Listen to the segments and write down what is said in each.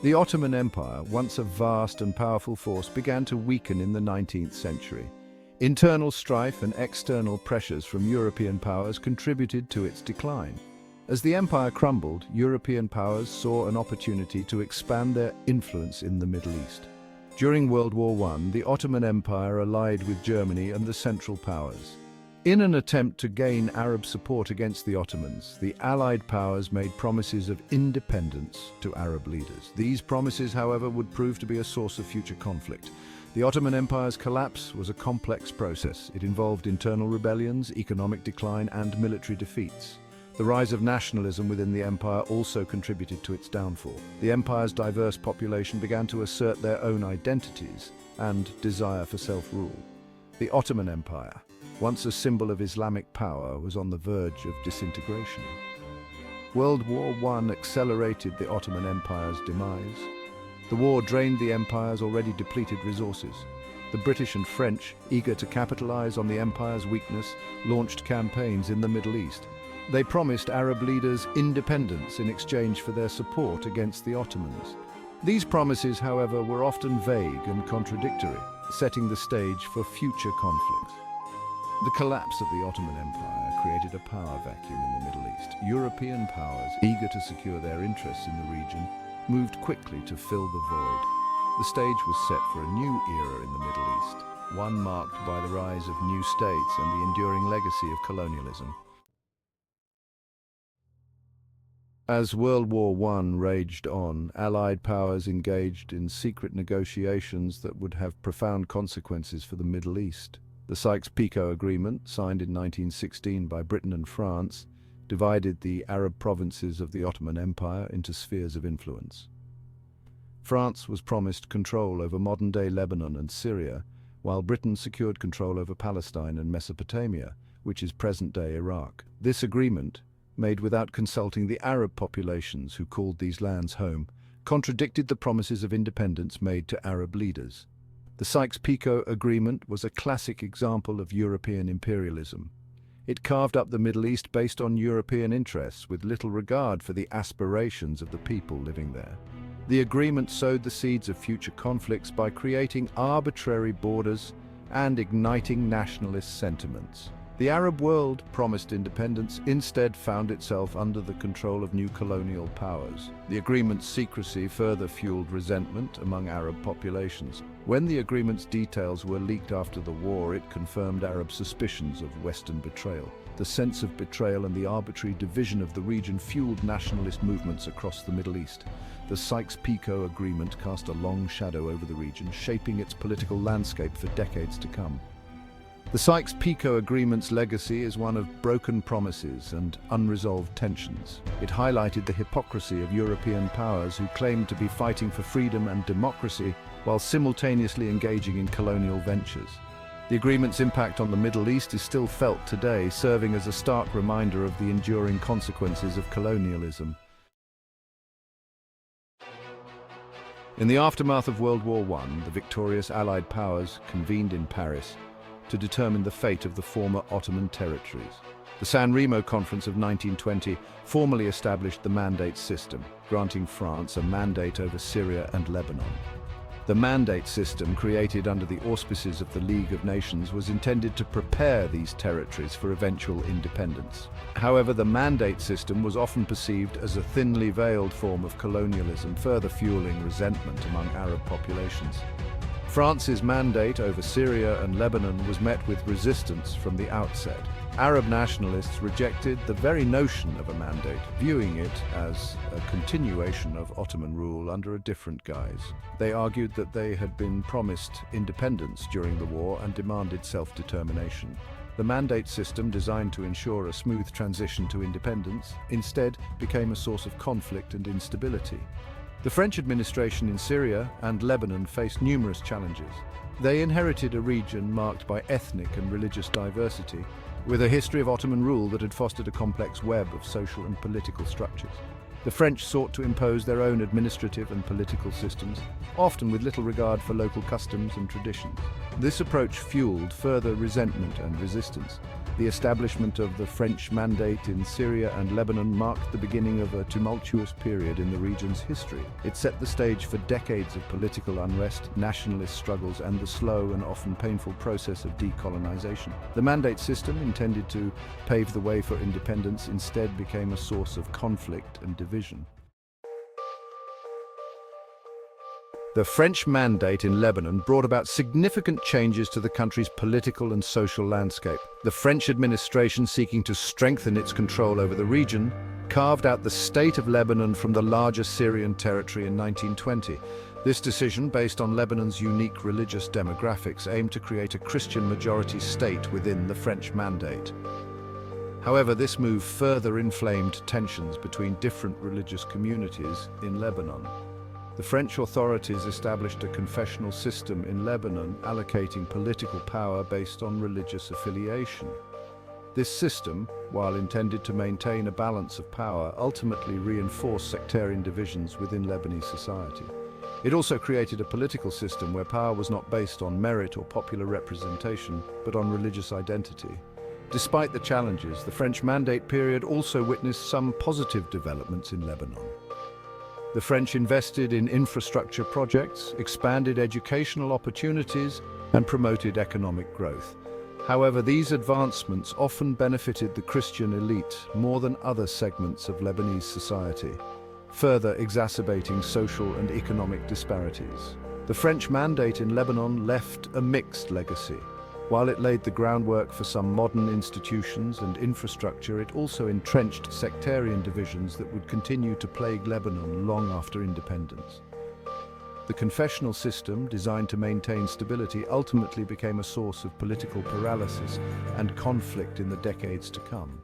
The Ottoman Empire, once a vast and powerful force, began to weaken in the 19th century. Internal strife and external pressures from European powers contributed to its decline. As the empire crumbled, European powers saw an opportunity to expand their influence in the Middle East. During World War I, the Ottoman Empire allied with Germany and the Central Powers. In an attempt to gain Arab support against the Ottomans, the Allied powers made promises of independence to Arab leaders. These promises, however, would prove to be a source of future conflict. The Ottoman Empire's collapse was a complex process. It involved internal rebellions, economic decline, and military defeats. The rise of nationalism within the empire also contributed to its downfall. The empire's diverse population began to assert their own identities and desire for self-rule. The Ottoman Empire, once a symbol of Islamic power, was on the verge of disintegration. World War I accelerated the Ottoman Empire's demise. The war drained the empire's already depleted resources. The British and French, eager to capitalize on the empire's weakness, launched campaigns in the Middle East. They promised Arab leaders independence in exchange for their support against the Ottomans. These promises, however, were often vague and contradictory, setting the stage for future conflicts. The collapse of the Ottoman Empire created a power vacuum in the Middle East. European powers, eager to secure their interests in the region, moved quickly to fill the void. The stage was set for a new era in the Middle East, one marked by the rise of new states and the enduring legacy of colonialism. As World War I raged on, Allied powers engaged in secret negotiations that would have profound consequences for the Middle East. The Sykes-Picot Agreement, signed in 1916 by Britain and France, divided the Arab provinces of the Ottoman Empire into spheres of influence. France was promised control over modern-day Lebanon and Syria, while Britain secured control over Palestine and Mesopotamia, which is present-day Iraq. This agreement, made without consulting the Arab populations who called these lands home, contradicted the promises of independence made to Arab leaders. The Sykes-Picot Agreement was a classic example of European imperialism. It carved up the Middle East based on European interests, with little regard for the aspirations of the people living there. The agreement sowed the seeds of future conflicts by creating arbitrary borders and igniting nationalist sentiments. The Arab world, promised independence, instead found itself under the control of new colonial powers. The agreement's secrecy further fueled resentment among Arab populations. When the agreement's details were leaked after the war, it confirmed Arab suspicions of Western betrayal. The sense of betrayal and the arbitrary division of the region fueled nationalist movements across the Middle East. The Sykes-Picot Agreement cast a long shadow over the region, shaping its political landscape for decades to come. The Sykes-Picot Agreement's legacy is one of broken promises and unresolved tensions. It highlighted the hypocrisy of European powers who claimed to be fighting for freedom and democracy while simultaneously engaging in colonial ventures. The agreement's impact on the Middle East is still felt today, serving as a stark reminder of the enduring consequences of colonialism. In the aftermath of World War I, the victorious Allied powers convened in Paris to determine the fate of the former Ottoman territories. The San Remo Conference of 1920 formally established the Mandate system, granting France a mandate over Syria and Lebanon. The Mandate system, created under the auspices of the League of Nations, was intended to prepare these territories for eventual independence. However, the Mandate system was often perceived as a thinly veiled form of colonialism, further fueling resentment among Arab populations. France's mandate over Syria and Lebanon was met with resistance from the outset. Arab nationalists rejected the very notion of a mandate, viewing it as a continuation of Ottoman rule under a different guise. They argued that they had been promised independence during the war and demanded self-determination. The mandate system, designed to ensure a smooth transition to independence, instead became a source of conflict and instability. The French administration in Syria and Lebanon faced numerous challenges. They inherited a region marked by ethnic and religious diversity, with a history of Ottoman rule that had fostered a complex web of social and political structures. The French sought to impose their own administrative and political systems, often with little regard for local customs and traditions. This approach fueled further resentment and resistance. The establishment of the French mandate in Syria and Lebanon marked the beginning of a tumultuous period in the region's history. It set the stage for decades of political unrest, nationalist struggles, and the slow and often painful process of decolonization. The mandate system, intended to pave the way for independence, instead became a source of conflict and division. The French mandate in Lebanon brought about significant changes to the country's political and social landscape. The French administration, seeking to strengthen its control over the region, carved out the state of Lebanon from the larger Syrian territory in 1920. This decision, based on Lebanon's unique religious demographics, aimed to create a Christian-majority state within the French mandate. However, this move further inflamed tensions between different religious communities in Lebanon. The French authorities established a confessional system in Lebanon, allocating political power based on religious affiliation. This system, while intended to maintain a balance of power, ultimately reinforced sectarian divisions within Lebanese society. It also created a political system where power was not based on merit or popular representation, but on religious identity. Despite the challenges, the French Mandate period also witnessed some positive developments in Lebanon. The French invested in infrastructure projects, expanded educational opportunities, and promoted economic growth. However, these advancements often benefited the Christian elite more than other segments of Lebanese society, further exacerbating social and economic disparities. The French Mandate in Lebanon left a mixed legacy. While it laid the groundwork for some modern institutions and infrastructure, it also entrenched sectarian divisions that would continue to plague Lebanon long after independence. The confessional system, designed to maintain stability, ultimately became a source of political paralysis and conflict in the decades to come.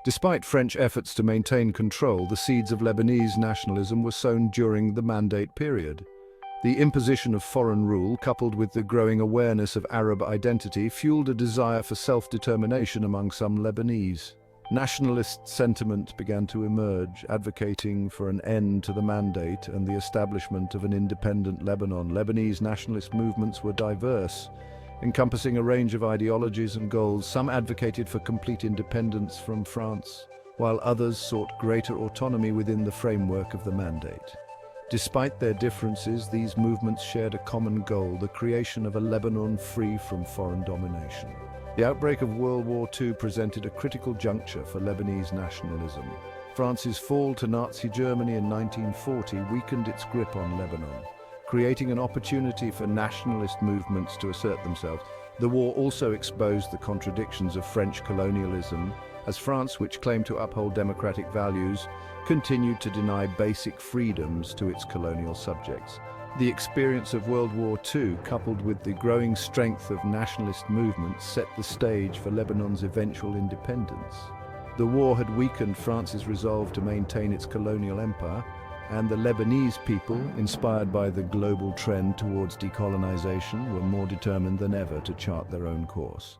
Despite French efforts to maintain control, the seeds of Lebanese nationalism were sown during the Mandate period. The imposition of foreign rule, coupled with the growing awareness of Arab identity, fueled a desire for self-determination among some Lebanese. Nationalist sentiment began to emerge, advocating for an end to the mandate and the establishment of an independent Lebanon. Lebanese nationalist movements were diverse, encompassing a range of ideologies and goals. Some advocated for complete independence from France, while others sought greater autonomy within the framework of the mandate. Despite their differences, these movements shared a common goal: the creation of a Lebanon free from foreign domination. The outbreak of World War II presented a critical juncture for Lebanese nationalism. France's fall to Nazi Germany in 1940 weakened its grip on Lebanon, creating an opportunity for nationalist movements to assert themselves. The war also exposed the contradictions of French colonialism, as France, which claimed to uphold democratic values, continued to deny basic freedoms to its colonial subjects. The experience of World War II, coupled with the growing strength of nationalist movements, set the stage for Lebanon's eventual independence. The war had weakened France's resolve to maintain its colonial empire, and the Lebanese people, inspired by the global trend towards decolonization, were more determined than ever to chart their own course.